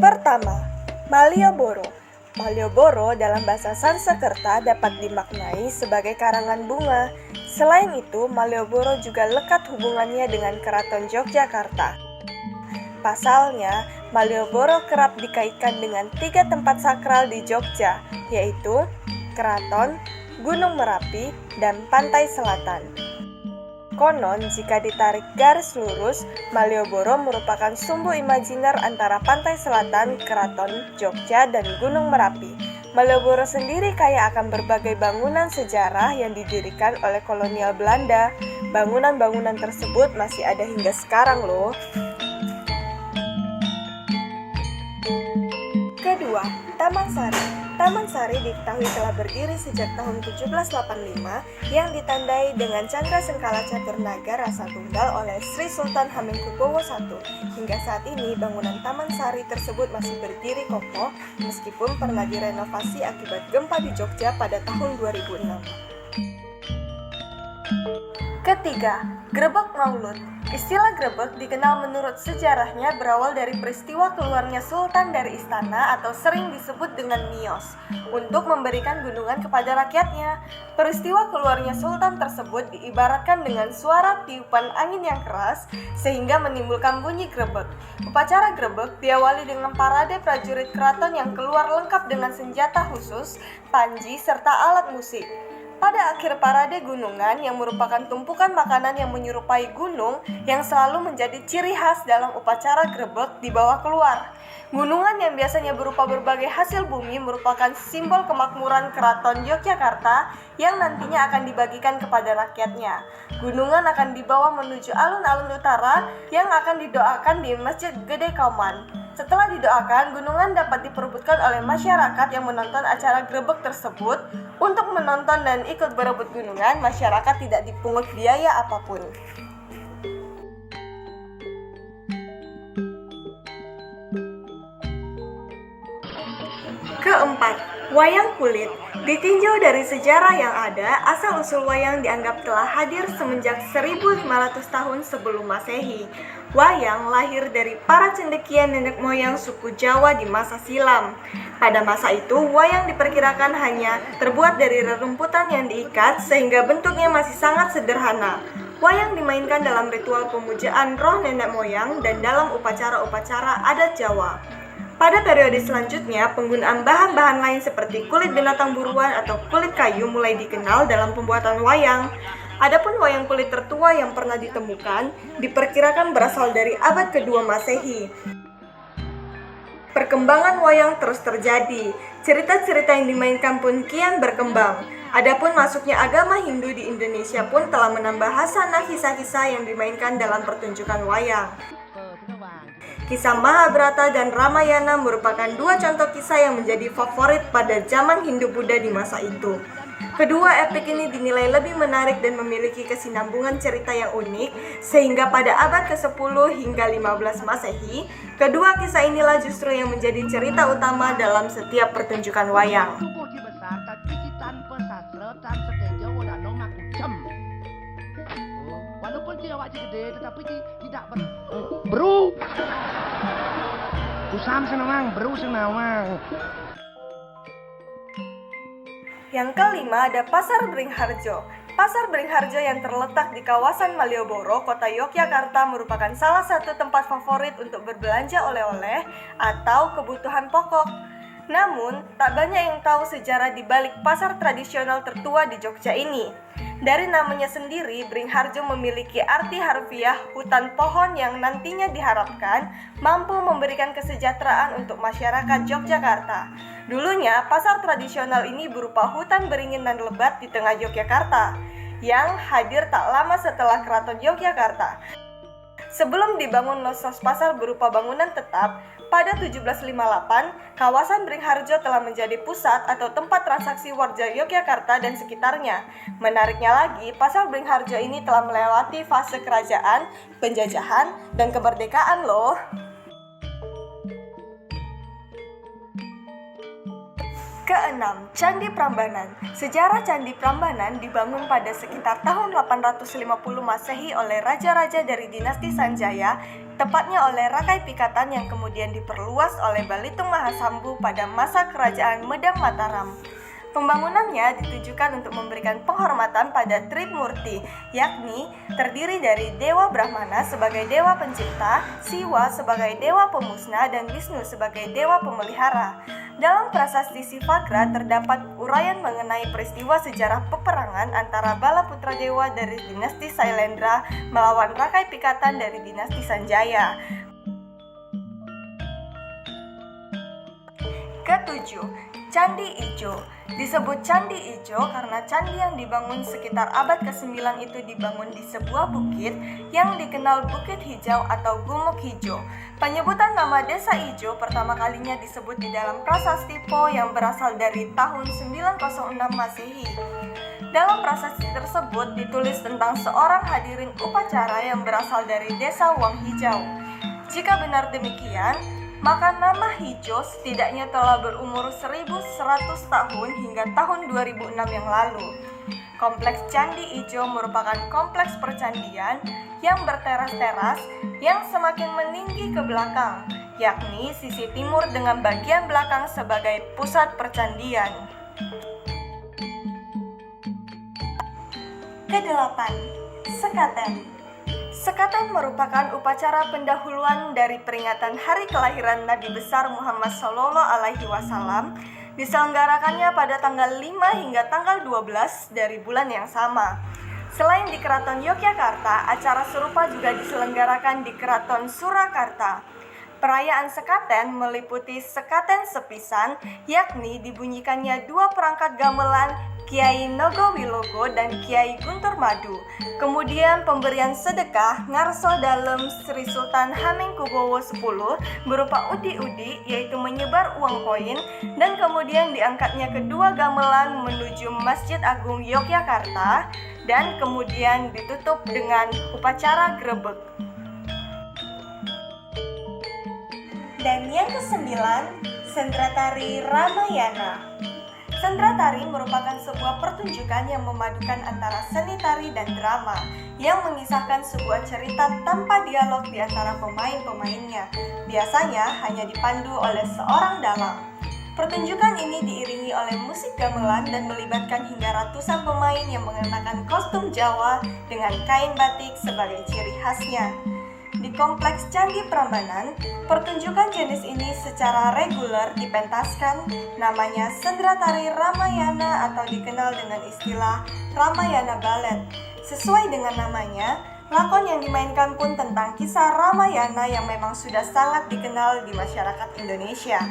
Pertama, Malioboro. Malioboro dalam bahasa Sanskerta dapat dimaknai sebagai karangan bunga. Selain itu, Malioboro juga lekat hubungannya dengan Keraton Yogyakarta. Pasalnya, Malioboro kerap dikaitkan dengan 3 tempat sakral di Jogja, yaitu Keraton, Gunung Merapi, dan Pantai Selatan. Konon, jika ditarik garis lurus, Malioboro merupakan sumbu imajiner antara Pantai Selatan, Keraton, Jogja, dan Gunung Merapi. Malioboro sendiri kaya akan berbagai bangunan sejarah yang didirikan oleh kolonial Belanda. Bangunan-bangunan tersebut masih ada hingga sekarang loh. Kedua, Taman Sari. Taman Sari diketahui telah berdiri sejak tahun 1785 yang ditandai dengan Candra Sengkala Caturnaga Rasa Tunggal oleh Sri Sultan Hamengkubuwono I. Hingga saat ini, bangunan Taman Sari tersebut masih berdiri kokoh meskipun pernah direnovasi akibat gempa di Jogja pada tahun 2006. Ketiga, Grebek Maulud. Istilah grebek dikenal menurut sejarahnya berawal dari peristiwa keluarnya sultan dari istana atau sering disebut dengan mios untuk memberikan gunungan kepada rakyatnya. Peristiwa keluarnya sultan tersebut diibaratkan dengan suara tiupan angin yang keras sehingga menimbulkan bunyi grebek. Upacara grebek diawali dengan parade prajurit keraton yang keluar lengkap dengan senjata khusus, panji, serta alat musik. Pada akhir parade gunungan yang merupakan tumpukan makanan yang menyerupai gunung yang selalu menjadi ciri khas dalam upacara grebek dibawa keluar. Gunungan yang biasanya berupa berbagai hasil bumi merupakan simbol kemakmuran Keraton Yogyakarta yang nantinya akan dibagikan kepada rakyatnya. Gunungan akan dibawa menuju alun-alun utara yang akan didoakan di Masjid Gede Kauman. Setelah didoakan, gunungan dapat diperebutkan oleh masyarakat yang menonton acara grebek tersebut. Untuk menonton dan ikut berebut gunungan, masyarakat tidak dipungut biaya apapun. Keempat, wayang kulit. Ditinjau dari sejarah yang ada, asal-usul wayang dianggap telah hadir semenjak 1500 tahun sebelum Masehi. Wayang lahir dari para cendekian nenek moyang suku Jawa di masa silam. Pada masa itu, wayang diperkirakan hanya terbuat dari rerumputan yang diikat sehingga bentuknya masih sangat sederhana. Wayang dimainkan dalam ritual pemujaan roh nenek moyang dan dalam upacara-upacara adat Jawa. Pada periode selanjutnya, penggunaan bahan-bahan lain seperti kulit binatang buruan atau kulit kayu mulai dikenal dalam pembuatan wayang. Adapun wayang kulit tertua yang pernah ditemukan diperkirakan berasal dari abad kedua Masehi. Perkembangan wayang terus terjadi. Cerita-cerita yang dimainkan pun kian berkembang. Adapun masuknya agama Hindu di Indonesia pun telah menambah hasanah kisah-kisah yang dimainkan dalam pertunjukan wayang. Kisah Mahabharata dan Ramayana merupakan 2 contoh kisah yang menjadi favorit pada zaman Hindu-Buddha di masa itu. Kedua epik ini dinilai lebih menarik dan memiliki kesinambungan cerita yang unik, sehingga pada abad ke-10 hingga 15 Masehi, kedua kisah inilah justru yang menjadi cerita utama dalam setiap pertunjukan wayang. Walaupun dia wajib gede, tetapi tidak bro. Kusam senawang, bro senawang. Yang kelima ada Pasar Beringharjo. Pasar Beringharjo yang terletak di kawasan Malioboro, kota Yogyakarta merupakan salah satu tempat favorit untuk berbelanja oleh-oleh atau kebutuhan pokok. Namun, tak banyak yang tahu sejarah di balik pasar tradisional tertua di Jogja ini. Dari namanya sendiri, Beringharjo memiliki arti harfiah hutan pohon yang nantinya diharapkan mampu memberikan kesejahteraan untuk masyarakat Yogyakarta. Dulunya, pasar tradisional ini berupa hutan beringin dan lebat di tengah Yogyakarta, yang hadir tak lama setelah Keraton Yogyakarta. Sebelum dibangun Nosos Pasar berupa bangunan tetap, pada 1758, kawasan Beringharjo telah menjadi pusat atau tempat transaksi warga Yogyakarta dan sekitarnya. Menariknya lagi, Pasar Beringharjo ini telah melewati fase kerajaan, penjajahan, dan kemerdekaan loh. Keenam, Candi Prambanan. Sejarah Candi Prambanan dibangun pada sekitar tahun 850 Masehi oleh raja-raja dari dinasti Sanjaya, tepatnya oleh Rakai Pikatan yang kemudian diperluas oleh Balitung Mahasambu pada masa kerajaan Medang Mataram. Pembangunannya ditujukan untuk memberikan penghormatan pada Trimurti, yakni terdiri dari Dewa Brahmana sebagai dewa pencipta, Siwa sebagai dewa pemusnah, dan Wisnu sebagai dewa pemelihara. Dalam prasasti Sivagra terdapat uraian mengenai peristiwa sejarah peperangan antara Balaputra Dewa dari dinasti Sailendra melawan Rakai Pikatan dari dinasti Sanjaya. Ketujuh, Candi Ijo. Disebut Candi Ijo karena candi yang dibangun sekitar abad ke-9 itu dibangun di sebuah bukit yang dikenal Bukit Hijau atau Gumuk Hijau. Penyebutan nama Desa Ijo pertama kalinya disebut di dalam prasasti Po yang berasal dari tahun 906 Masehi. Dalam prasasti tersebut ditulis tentang seorang hadirin upacara yang berasal dari Desa Wang Hijau. Jika benar demikian, maka nama Hijau setidaknya telah berumur 1100 tahun hingga tahun 2006 yang lalu. Kompleks Candi Ijo merupakan kompleks percandian yang berteras-teras yang semakin meninggi ke belakang, yakni sisi timur dengan bagian belakang sebagai pusat percandian. Kedelapan, Sekaten. Sekaten merupakan upacara pendahuluan dari peringatan hari kelahiran Nabi besar Muhammad SAW. Diselenggarakannya pada tanggal 5 hingga tanggal 12 dari bulan yang sama. Selain di Keraton Yogyakarta, acara serupa juga diselenggarakan di Keraton Surakarta. Perayaan Sekaten meliputi Sekaten Sepisan, yakni dibunyikannya dua perangkat gamelan Kiai Nogowilogo dan Kiai Guntur Madu. Kemudian pemberian sedekah ngarso dalem Sri Sultan Hamengkubuwono X berupa udi-udi, yaitu menyebar uang koin, dan kemudian diangkatnya kedua gamelan menuju Masjid Agung Yogyakarta dan kemudian ditutup dengan upacara grebek. Dan yang kesembilan, Sendratari Ramayana. Sendratari merupakan sebuah pertunjukan yang memadukan antara seni tari dan drama yang mengisahkan sebuah cerita tanpa dialog di antara pemain-pemainnya. Biasanya hanya dipandu oleh seorang dalang. Pertunjukan ini diiringi oleh musik gamelan dan melibatkan hingga ratusan pemain yang mengenakan kostum Jawa dengan kain batik sebagai ciri khasnya. Di Kompleks Candi Prambanan, pertunjukan jenis ini secara reguler dipentaskan, namanya Sendratari Ramayana atau dikenal dengan istilah Ramayana Ballet. Sesuai dengan namanya, lakon yang dimainkan pun tentang kisah Ramayana yang memang sudah sangat dikenal di masyarakat Indonesia.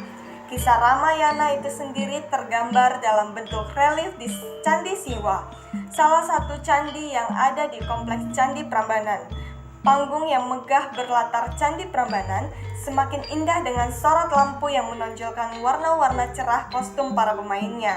Kisah Ramayana itu sendiri tergambar dalam bentuk relief di Candi Siwa, salah satu candi yang ada di Kompleks Candi Prambanan. Panggung yang megah berlatar Candi Prambanan semakin indah dengan sorot lampu yang menonjolkan warna-warna cerah kostum para pemainnya.